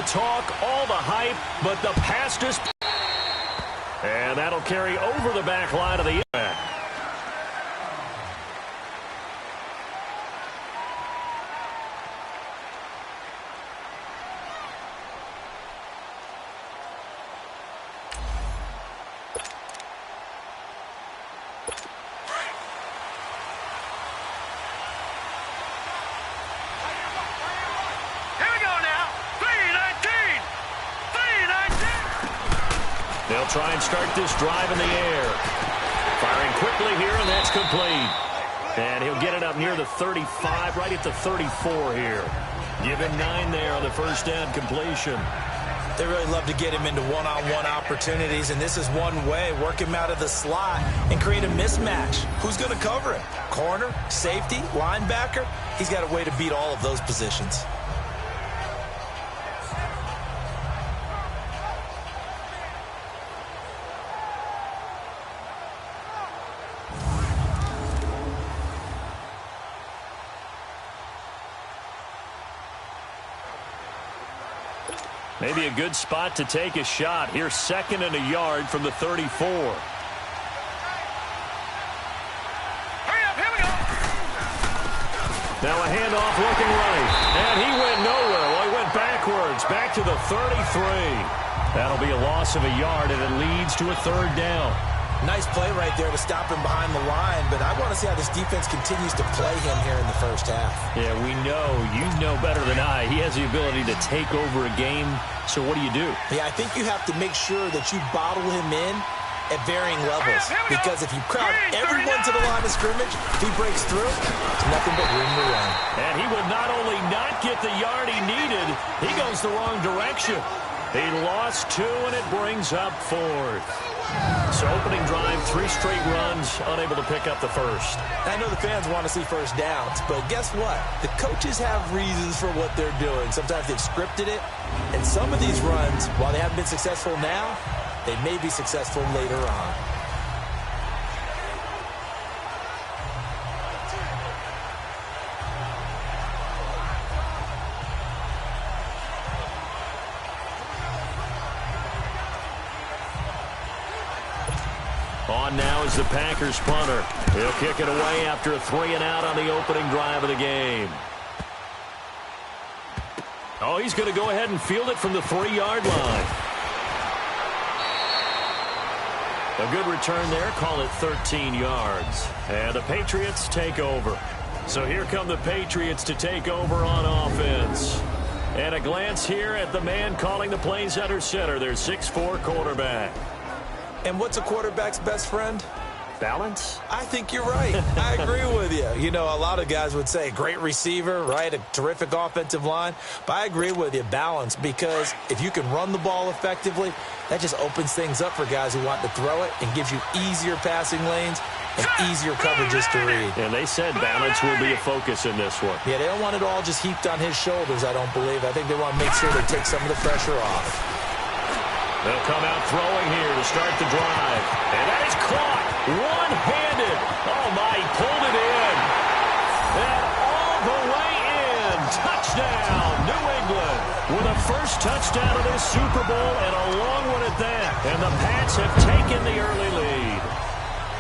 talk, all the hype, but the pass just... And that'll carry over the back line of the impact. They'll try and start this drive in the air. Firing quickly here, and that's complete. And he'll get it up near the 35, right at the 34 here. Give him 9 there on the first down completion. They really love to get him into one-on-one opportunities, and this is one way. Work him out of the slot and create a mismatch. Who's going to cover him? Corner, safety, linebacker? He's got a way to beat all of those positions. Maybe a good spot to take a shot. Here's 2nd and a yard from the 34. Hurry up, here we go. Now a handoff looking right. And he went nowhere. Well, he went backwards, back to the 33. That'll be a loss of a yard, and it leads to a 3rd down. Nice play right there to stop him behind the line, but I want to see how this defense continues to play him here in the first half. Yeah, we know. You know better than I. He has the ability to take over a game, so what do you do? Yeah, I think you have to make sure that you bottle him in at varying levels, because if you crowd everyone to the line of scrimmage, if he breaks through, it's nothing but room to run. And he would not only not get the yard he needed, he goes the wrong direction. He lost 2, and it brings up 4th. So opening drive, 3 straight runs, unable to pick up the first. I know the fans want to see first downs, but guess what? The coaches have reasons for what they're doing. Sometimes they've scripted it, and some of these runs, while they haven't been successful now, they may be successful later on. On now is the Packers punter. He'll kick it away after a 3 and out on the opening drive of the game. Oh, he's going to go ahead and field it from the 3-yard line. A good return there. Call it 13 yards. And the Patriots take over. So here come the Patriots to take over on offense. And a glance here at the man calling the plays under center, their 6'4" quarterback. And what's a quarterback's best friend? Balance? I think you're right. I agree with you. You know, a lot of guys would say great receiver, right? A terrific offensive line. But I agree with you, balance, because if you can run the ball effectively, that just opens things up for guys who want to throw it and gives you easier passing lanes and easier coverages to read. And they said balance will be a focus in this one. Yeah, they don't want it all just heaped on his shoulders, I don't believe. I think they want to make sure they take some of the pressure off. They'll come out throwing here to start the drive. And that is caught one-handed. Oh, my, he pulled it in. And all the way in. Touchdown, New England. With a first touchdown of this Super Bowl and a long one at that. And the Pats have taken the early lead.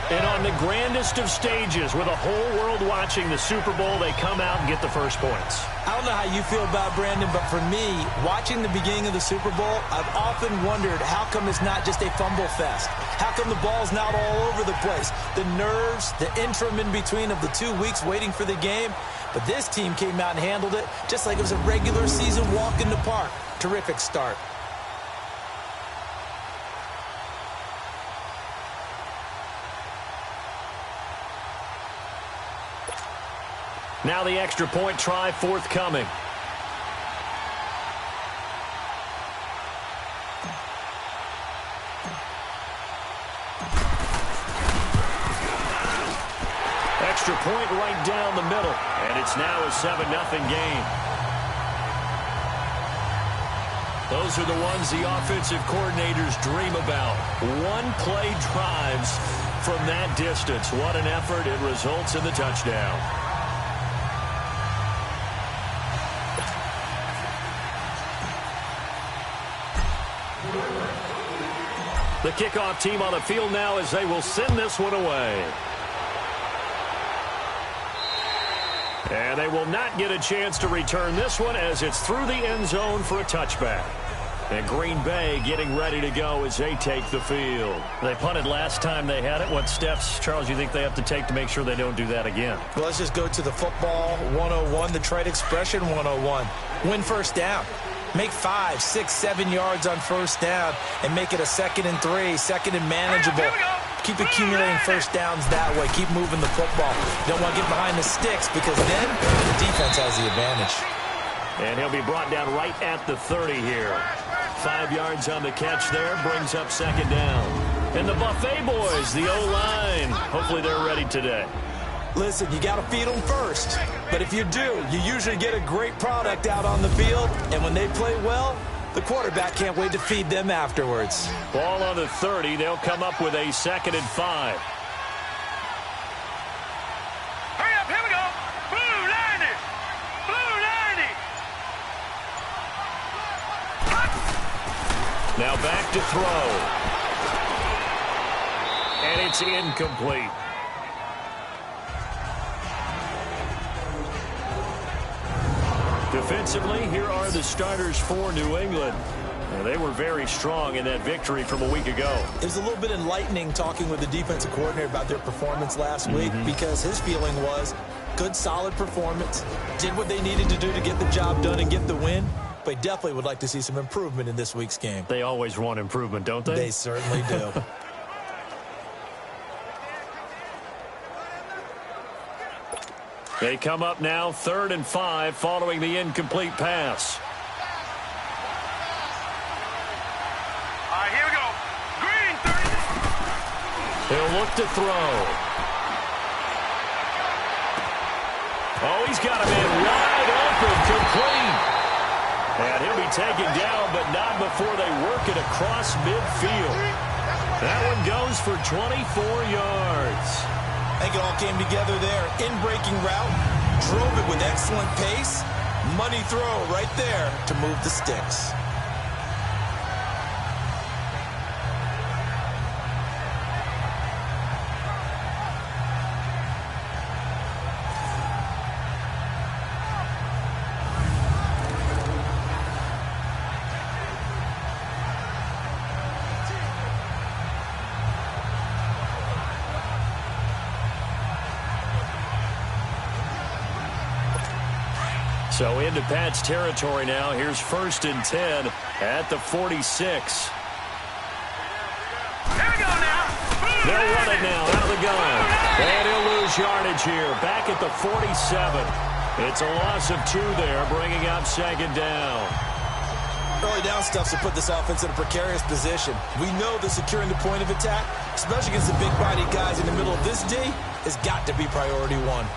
And on the grandest of stages, with the whole world watching the Super Bowl, they come out and get the first points. I don't know how you feel about it, Brandon, but for me, watching the beginning of the Super Bowl, I've often wondered how come it's not just a fumble fest? How come the ball's not all over the place? The nerves, the interim in between of the 2 weeks waiting for the game. But this team came out and handled it just like it was a regular season walk in the park. Terrific start. Now the extra point try forthcoming. Extra point right down the middle. And it's now a 7-0 game. Those are the ones the offensive coordinators dream about. One-play drives from that distance. What an effort. It results in the touchdown. The kickoff team on the field now as they will send this one away. And they will not get a chance to return this one as it's through the end zone for a touchback. And Green Bay getting ready to go as they take the field. They punted last time they had it. What steps, Charles, you think they have to take to make sure they don't do that again? Well, let's just go to the football 101, the trade expression 101. Win first down. Make 5, 6, 7 yards on first down and make it a 2nd and 3, 2nd and manageable. Keep accumulating first downs that way. Keep moving the football. Don't want to get behind the sticks because then the defense has the advantage. And he'll be brought down right at the 30 here. 5 yards on the catch there, brings up 2nd down. And the Buffet boys, the O-line, hopefully they're ready today. Listen, you got to feed them first. But if you do, you usually get a great product out on the field. And when they play well, the quarterback can't wait to feed them afterwards. Ball on the 30. They'll come up with a 2nd and 5. Hurry up, here we go. Blue 90. Blue 90. Now back to throw. And it's incomplete. Defensively, here are the starters for New England. Well, they were very strong in that victory from a week ago. It was a little bit enlightening talking with the defensive coordinator about their performance last week because his feeling was good, solid performance, did what they needed to do to get the job done and get the win, but definitely would like to see some improvement in this week's game. They always want improvement, don't they? They certainly do. They come up now 3rd and 5 following the incomplete pass. All right, here we go. Green 30. He'll look to throw. Oh, he's got a man wide open, complete. And he'll be taken down, but not before they work it across midfield. That one goes for 24 yards. I think it all came together there. In-breaking route, drove it with excellent pace. Money throw right there to move the sticks. So into Pat's territory now. Here's 1st and 10 at the 46. Here we go now. They'll run it now out of the gun. And he'll lose yardage here. Back at the 47. It's a loss of 2 there, bringing up 2nd down. Early down stuff to put this offense in a precarious position. We know that securing the point of attack, especially against the big-body guys in the middle of this D, has got to be priority 1.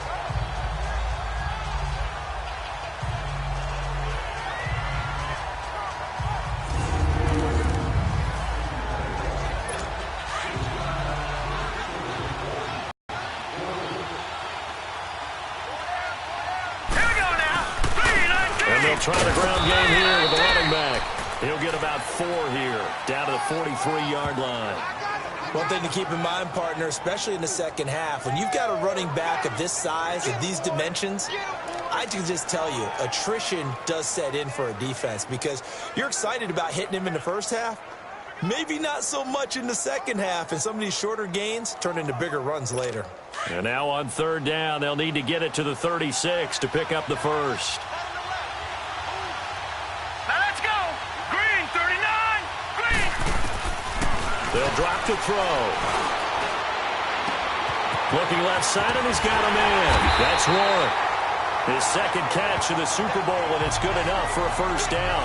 Trying the ground game here with the running back. He'll get about 4 here, down to the 43-yard line. One thing to keep in mind, partner, especially in the second half, when you've got a running back of this size, of these dimensions, I can just tell you, attrition does set in for a defense because you're excited about hitting him in the first half, maybe not so much in the second half, and some of these shorter gains turn into bigger runs later. And now on 3rd down, they'll need to get it to the 36 to pick up the first. They'll drop to throw. Looking left side, and he's got a man. That's Warren. His 2nd catch of the Super Bowl, and it's good enough for a first down.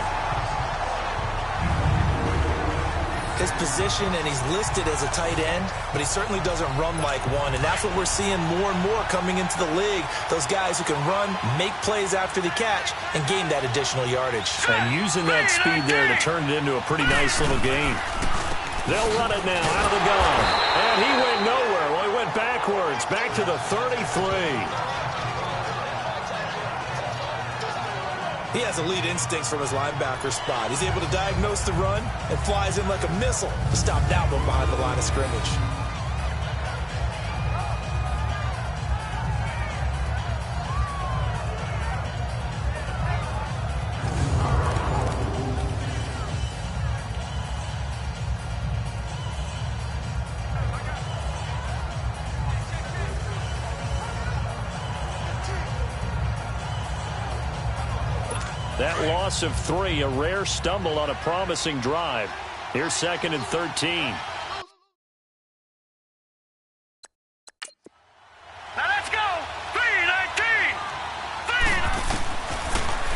His position, and he's listed as a tight end, but he certainly doesn't run like one, and that's what we're seeing more and more coming into the league. Those guys who can run, make plays after the catch, and gain that additional yardage. And using that speed there to turn it into a pretty nice little gain. They'll run it now out of the gun. And he went nowhere. Well, he went backwards, back to the 33. He has elite instincts from his linebacker spot. He's able to diagnose the run and flies in like a missile to stop that one behind the line of scrimmage. That loss of 3, a rare stumble on a promising drive. Here's 2nd and 13. Now let's go. 3-19.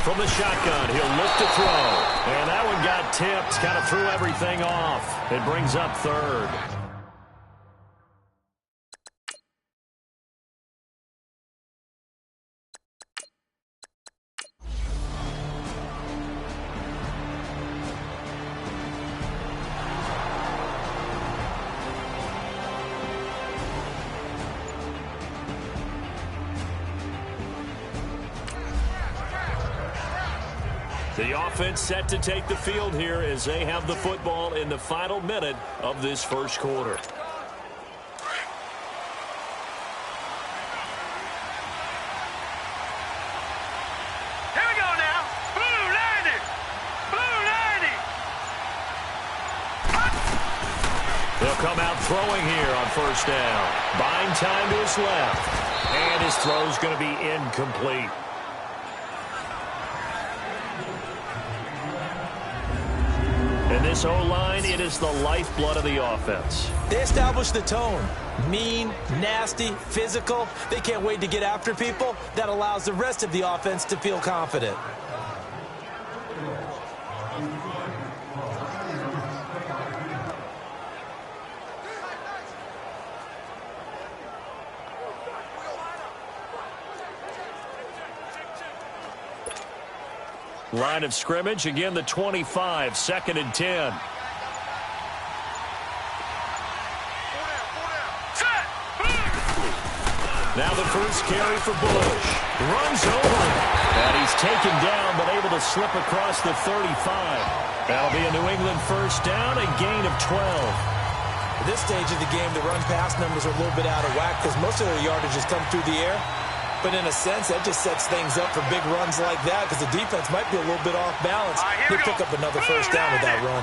From the shotgun, he'll look to throw. And that one got tipped, kind of threw everything off. It brings up 3rd. The offense set to take the field here as they have the football in the final minute of this first quarter. Here we go now. Blue 90. Blue 90. They'll come out throwing here on first down. Buying time to his left. And his throw's going to be incomplete. And this O-line, it is the lifeblood of the offense. They establish the tone. Mean, nasty, physical. They can't wait to get after people. That allows the rest of the offense to feel confident. Line of scrimmage, again the 25, 2nd and 10. Now the first carry for Bush. Runs over him. And he's taken down, but able to slip across the 35. That'll be a New England first down, a gain of 12. At this stage of the game, the run-pass numbers are a little bit out of whack because most of their yardage has come through the air. But in a sense, that just sets things up for big runs like that because the defense might be a little bit off balance. He'll pick up another first down with that run.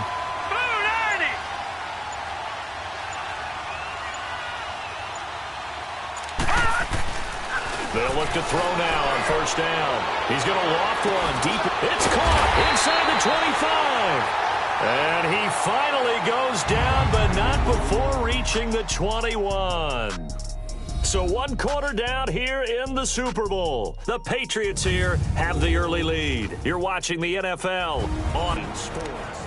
They'll look to throw now on first down. He's going to loft one deep. It's caught inside the 25. And he finally goes down, but not before reaching the 21. So 1 quarter down here in the Super Bowl. The Patriots here have the early lead. You're watching the NFL on Sports.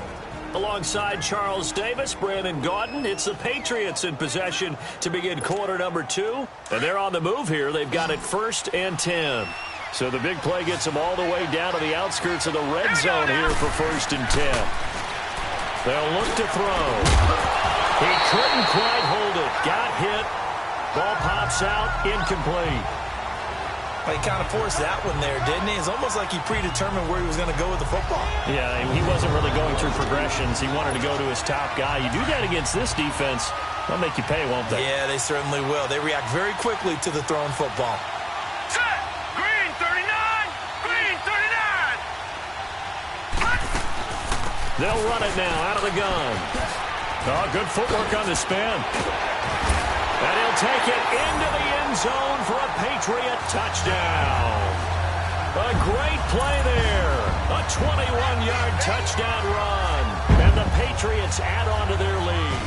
Alongside Charles Davis, Brandon Gaudin, it's the Patriots in possession to begin quarter number 2. And they're on the move here. They've got it 1st and 10. So the big play gets them all the way down to the outskirts of the red zone here for 1st and 10. They'll look to throw. He couldn't quite hold it. Got hit. Ball pops out, incomplete. He kind of forced that one there, didn't he? It's almost like he predetermined where he was going to go with the football. Yeah, he wasn't really going through progressions. He wanted to go to his top guy. You do that against this defense, they'll make you pay, won't they? Yeah, they certainly will. They react very quickly to the thrown football. Set. Green 39. Green 39. They'll run it now out of the gun. Oh, good footwork on the spin. And he'll take it into the end zone for a Patriot touchdown. A great play there. A 21-yard touchdown run. And the Patriots add on to their lead.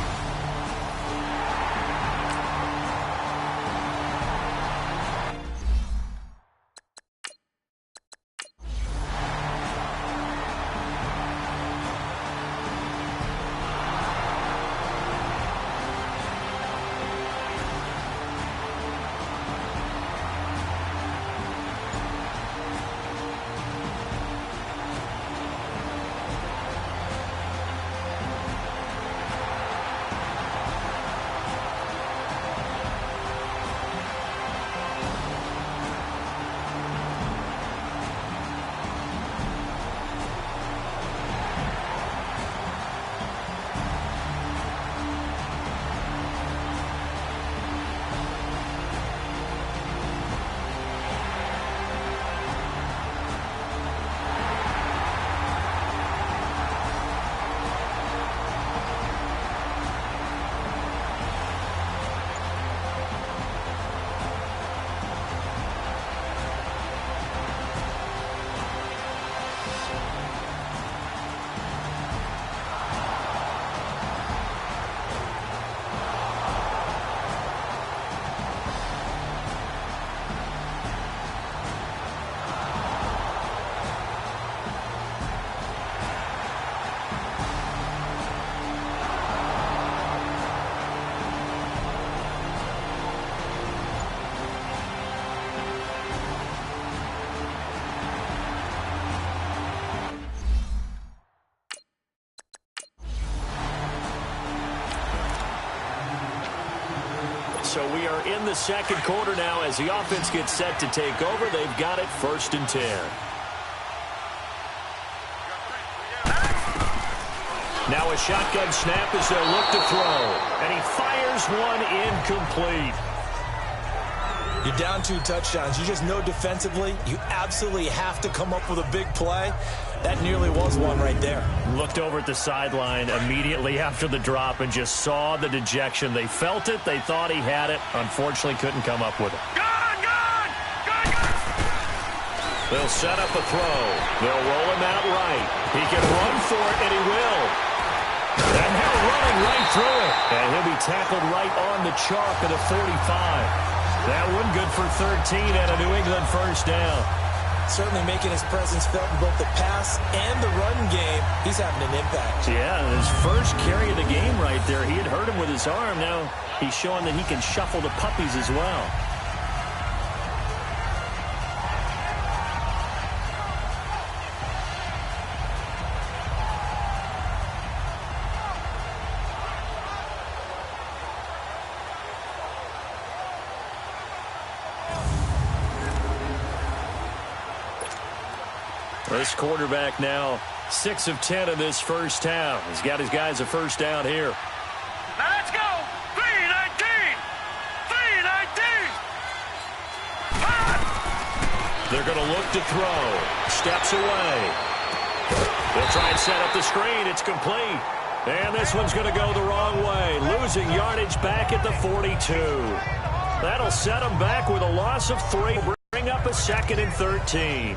So we are in the second quarter now as the offense gets set to take over. They've got it 1st and 10. Now a shotgun snap as they'll look to throw. And he fires one incomplete. You're down 2 touchdowns. You just know defensively you absolutely have to come up with a big play. That nearly was one right there. Looked over at the sideline immediately after the drop and just saw the dejection. They felt it. They thought he had it. Unfortunately, couldn't come up with it. They'll set up a throw. They'll roll him out right. He can run for it, and he will. And now running right through it. And he'll be tackled right on the chalk at the 45. That one good for 13 and a New England first down. Certainly making his presence felt in both the pass and the run game. He's having an impact. Yeah, his first carry of the game right there. He had hurt him with his arm. Now he's showing that he can shuffle the puppies as well. This quarterback now 6 of 10 in this first half. He's got his guys a first down here. Now let's go. 3-19. 3-19. They're going to look to throw. Steps away. They'll try and set up the screen. It's complete. And this one's going to go the wrong way. Losing yardage back at the 42. That'll set them back with a loss of 3. Bring up a 2nd and 13.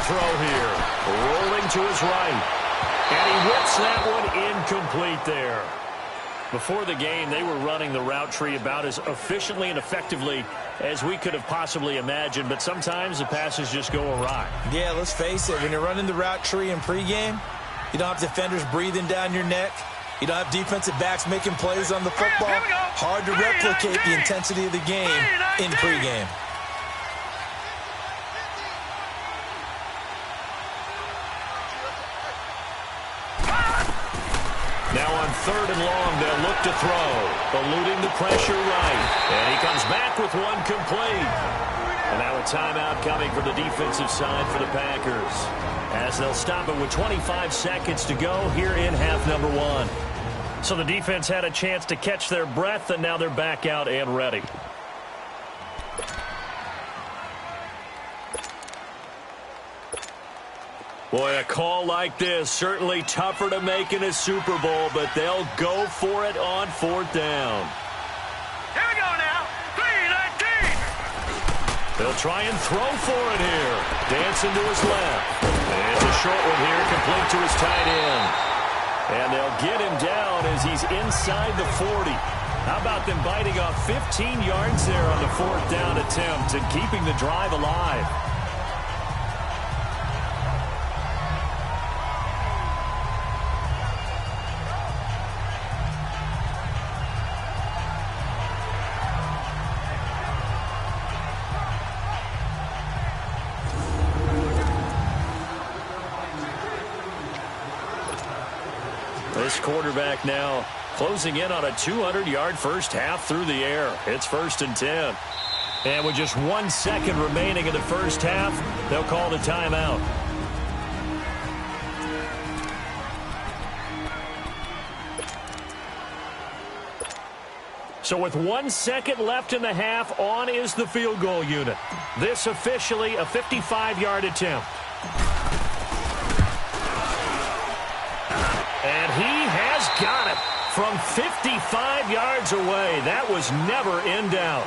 Throw here. Rolling to his right. And he whips that one incomplete there. Before the game, they were running the route tree about as efficiently and effectively as we could have possibly imagined, but sometimes the passes just go awry. Yeah, let's face it. When you're running the route tree in pregame, you don't have defenders breathing down your neck. You don't have defensive backs making plays on the football. Hard to replicate the intensity of the game in pregame. Now on 3rd and long, they'll look to throw. Eluding the pressure right. And he comes back with one complete. And now a timeout coming from the defensive side for the Packers. As they'll stop it with 25 seconds to go here in half number 1. So the defense had a chance to catch their breath, and now they're back out and ready. Boy, a call like this, certainly tougher to make in a Super Bowl, but they'll go for it on 4th down. Here we go now. 3-19. They'll try and throw for it here. Dancing to his left. And it's a short one here, complete to his tight end. And they'll get him down as he's inside the 40. How about them biting off 15 yards there on the 4th down attempt and keeping the drive alive? This quarterback now closing in on a 200-yard first half through the air. It's 1st and 10. And with just 1 second remaining in the first half, they'll call the timeout. So with 1 second left in the half, on is the field goal unit. This officially a 55-yard attempt. And he has got it from 55 yards away. That was never in doubt.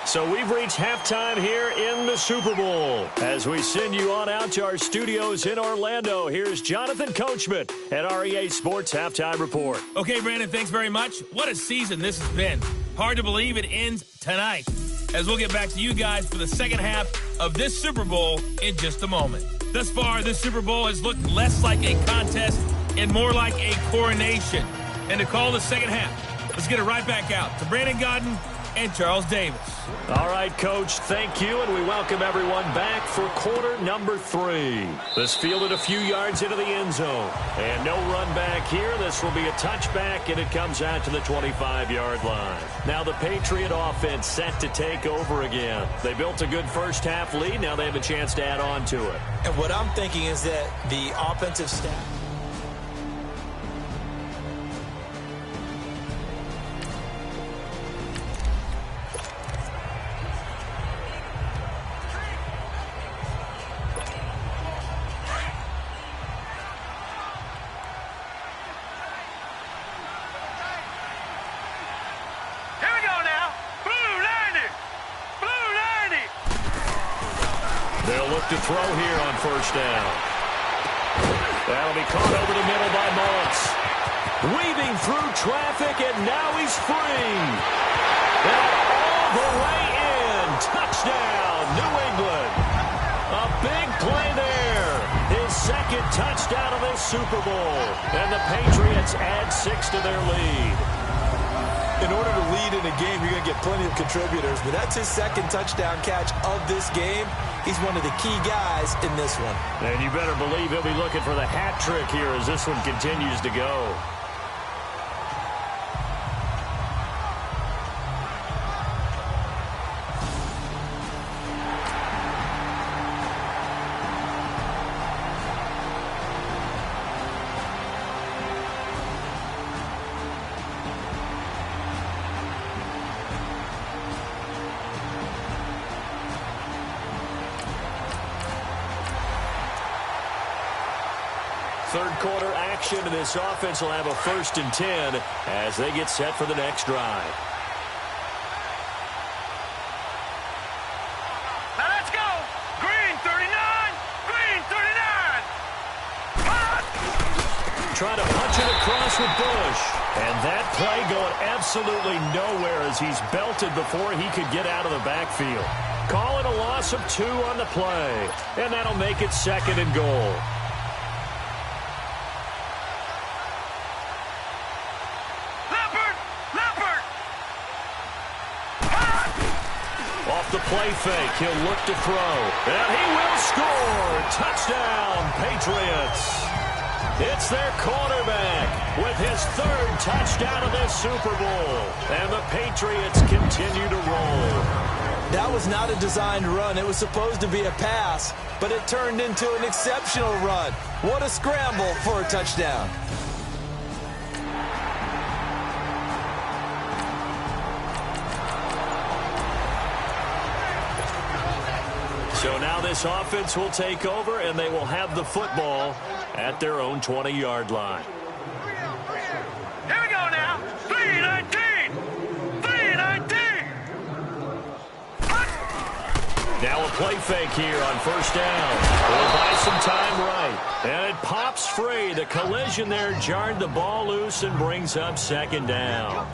So we've reached halftime here in the Super Bowl. As we send you on out to our studios in Orlando, here's Jonathan Coachman at REA Sports Halftime Report. Okay, Brandon, thanks very much. What a season this has been. Hard to believe it ends tonight. as we'll get back to you guys for the second half of this Super Bowl in just a moment. Thus far, this Super Bowl has looked less like a contest and more like a coronation. And to call the second half, let's get it right back out to Brandon Gaudin and Charles Davis. All right, Coach, thank you, and we welcome everyone back for quarter number 3. This fielded a few yards into the end zone. And no run back here. This will be a touchback, and it comes out to the 25-yard line. Now the Patriot offense set to take over again. They built a good first-half lead. Now they have a chance to add on to it. And what I'm thinking is that the offensive staff... To throw here on first down. That'll be caught over the middle by Mullins. Weaving through traffic, and now he's free. And all the way in. Touchdown, New England. A big play there. His second touchdown of this Super Bowl. And the Patriots add 6 to their lead. In order to lead in a game, you're going to get plenty of contributors, but that's his second touchdown catch of this game. He's one of the key guys in this one. And you better believe he'll be looking for the hat trick here as this one continues to go. Third quarter action, and this offense will have a 1st and 10 as they get set for the next drive. Now let's go. Green 39. Green 39. Trying to punch it across with Bush. And that play going absolutely nowhere as he's belted before he could get out of the backfield. Call it a loss of 2 on the play. And that'll make it 2nd and goal. The play fake. He'll look to throw. And he will score. Touchdown, Patriots. It's their quarterback with his 3rd touchdown of this Super Bowl. And the Patriots continue to roll. That was not a designed run. It was supposed to be a pass, but it turned into an exceptional run. What a scramble for a touchdown. So now this offense will take over, and they will have the football at their own 20-yard line. Here we go now. 3-19. 3-19. Now a play fake here on first down. We'll buy some time right. And it pops free. The collision there jarred the ball loose and brings up 2nd down.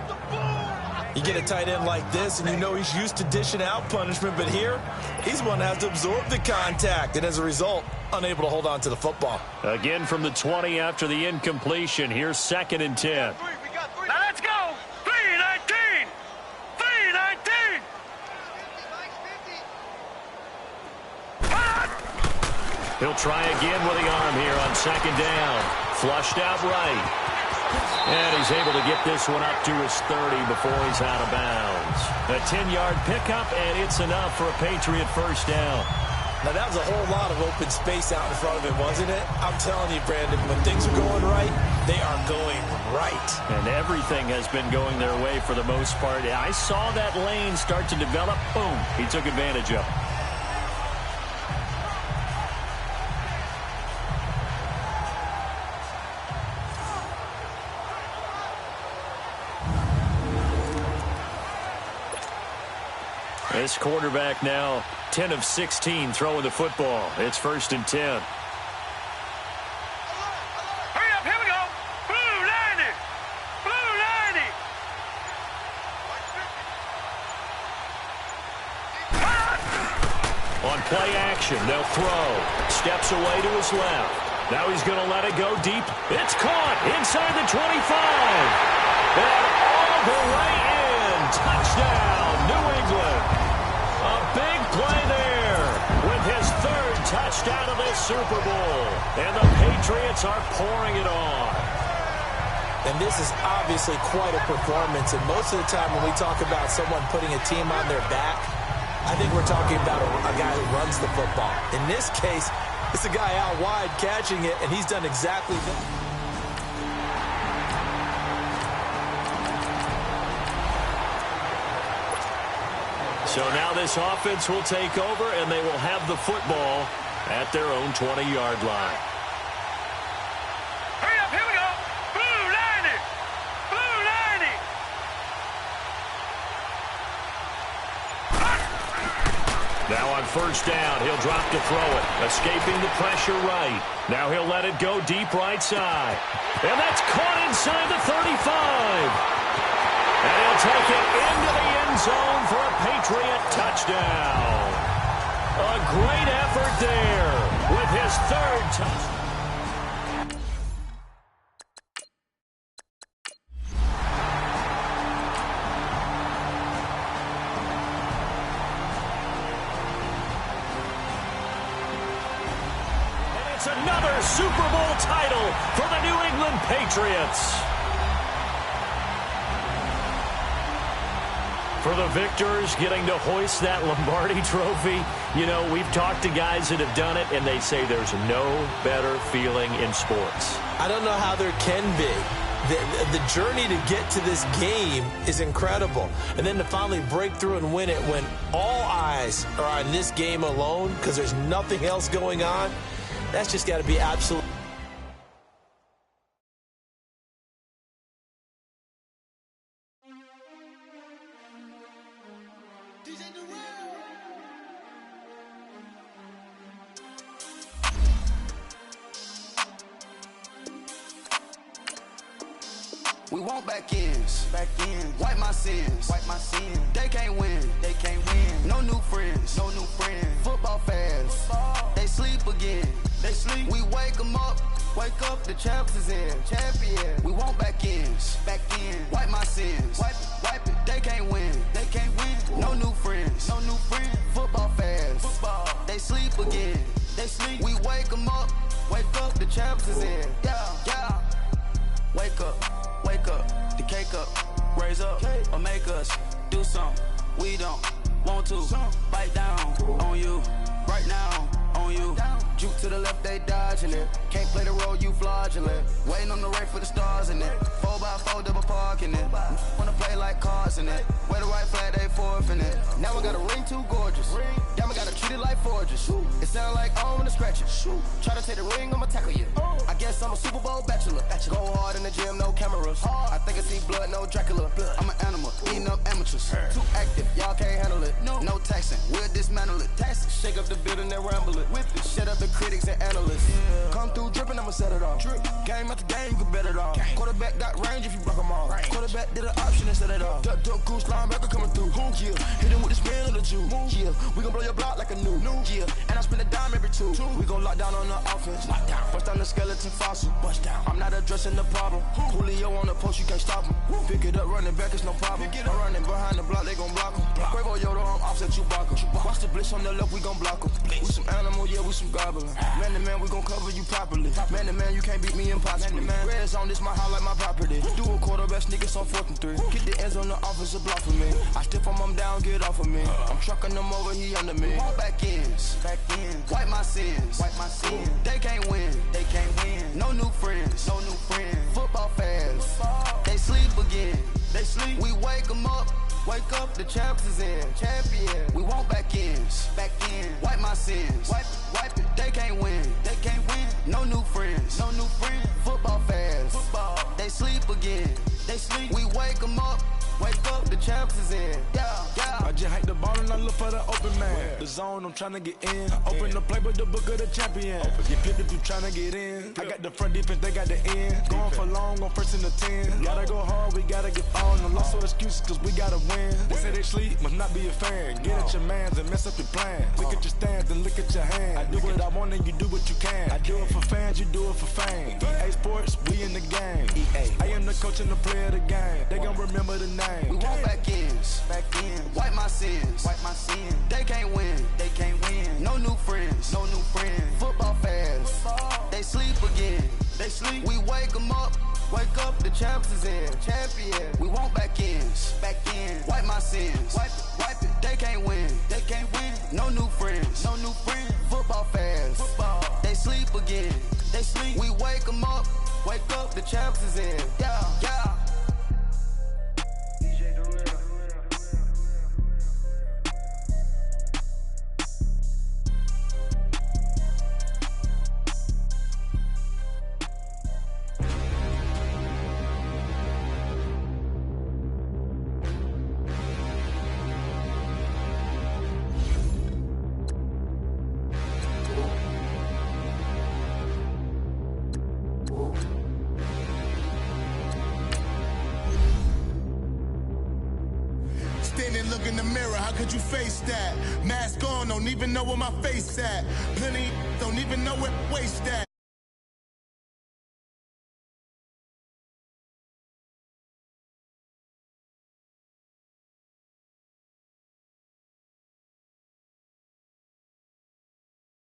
You get a tight end like this, and you know he's used to dishing out punishment, but here, he's one that has to absorb the contact, and as a result, unable to hold on to the football. Again from the 20 after the incompletion. Here's 2nd and 10. Now let's go. 3-19. 3-19. He'll try again with the arm here on 2nd down. Flushed out right. And he's able to get this one up to his 30 before he's out of bounds. A 10-yard pickup, and it's enough for a Patriot 1st down. Now, that was a whole lot of open space out in front of him, wasn't it? I'm telling you, Brandon, when things are going right, they are going right. And everything has been going their way for the most part. I saw that lane start to develop. Boom. He took advantage of it. This quarterback now 10 of 16 throwing the football. It's 1st and 10. Hurry up, here we go. Blue 90. Blue 90. formation. They'll throw. Steps away to his left. Now he's going to let it go deep. It's caught inside the 25. And all the way in. Touchdown, New England. A big play there with his third touchdown of this Super Bowl. And the Patriots are pouring it on. And this is obviously quite a performance. And most of the time when we talk about someone putting a team on their back, I think we're talking about a guy who runs the football. In this case, it's a guy out wide catching it, and he's done exactly that. So now this offense will take over, and they will have the football at their own 20-yard line. Hurry up, here we go. Blue line it. Blue line it. Now on first down, he'll drop to throw it. Escaping the pressure right. Now he'll let it go deep right side. And that's caught inside the 35. And he'll take it into the end zone for a Patriot touchdown. A great effort there with his third touchdown. And it's another Super Bowl title for the New England Patriots. For the victors, getting to hoist that Lombardi trophy, you know, we've talked to guys that have done it, and they say there's no better feeling in sports. I don't know how there can be. The journey to get to this game is incredible. And then to finally break through and win it when all eyes are on this game alone because there's nothing else going on, that's just got to be absolute. We want back ends, wipe my sins, They can't win, No new friends, Football fans, they sleep again, We wake them up, the champs is in, champion. We want back ends, wipe my sins, wipe it. They can't win, No new friends, Football fans, they sleep again, We wake them up, the champs is in, yeah. Wake up, the cake up, raise up, or make us do something we don't want to. Bite down on you, right now on you. Juke to the left, they dodging it. Can't play the role, you fraudulent. Waiting on the right for the stars in it. 4x4 double parking it. Wanna play like cars in it. Wear the right flag, they forfeiting it. Now I got a ring too gorgeous. Damn, I gotta treat it like forges. It sound like I wanna scratch it. Try to take the ring, I'ma tackle you. I guess I'm a Super Bowl bachelor. Go hard in the gym, no cameras. I think I see blood, no Dracula. I'm an animal, eating up amateurs. Too active, y'all can't handle it. No taxing, we'll dismantle it. Shake up the building and ramble it. Whip it, shut up the critics and analysts. Come through dripping, I'ma set it off. Game after game, you can bet it off. Quarterback got range if you block them all. Quarterback did an option and set it off. Duck goose linebacker coming through. Yeah, hit him with this man on the Jew. Yeah, we gon' blow your block like a new. Yeah, and I spend a dime every two. We gon' lock down on the offense. Bust down the skeleton fossil. I'm not addressing the problem. Julio on the post, you can't stop him. Pick it up, running back, it's no problem. I'm running behind the block, they gon' block him. Quavo Yoda, I'm offset Chewbacca. Watch the blitz on the left, we gon' block him. We some animal, yeah, we some goblin. Man to man, we gon' cover you properly. Man to man, you can't beat me impossibly. Red zone, this my highlight, my property. Do a quarterback sneakers on 4th and 3. Get the ends on the offensive block for me. I stiff him down, get off of me. I'm trucking them over, he under me. All back ends, wipe my sins, They can't win, No new friends, Football fans, they sleep again, We wake them up, the champs is in, champion. We want back ends, wipe my sins, wipe it. They can't win, No new friends, Football fans, they sleep again, We wake them up, Wake up, the champs is in. Yeah, yeah. I just hate the ball and I look for the open man. The zone, I'm tryna get in. Open the playbook, the book of the champion. Get flipped if you tryna get in. I got the front defense, they got the end. Going for long, on first and the 10. Gotta go hard, we gotta get on. No loss or excuses, cause we gotta win. They say they sleep, must not be a fan. Get at your mans and mess up your plan. Look at your stands and look at your hands. I do what I want and you do what you can. I do it for fans, you do it for fame. EA Sports, we in the game. I am the coach and the player of the game. They gon' remember the name. We want back ends, wipe my sins, They can't win, No new friends, Football fans, they sleep again. We wake them up, the champs is in. Champion, we want back ends, wipe my sins, wipe it. They can't win, No new friends, Football fans, they sleep again. We wake them up, the champs is in. Yeah, yeah. Look in the mirror, how could you face that? Mask on, don't even know where my face at. Plenty don't even know where waist at.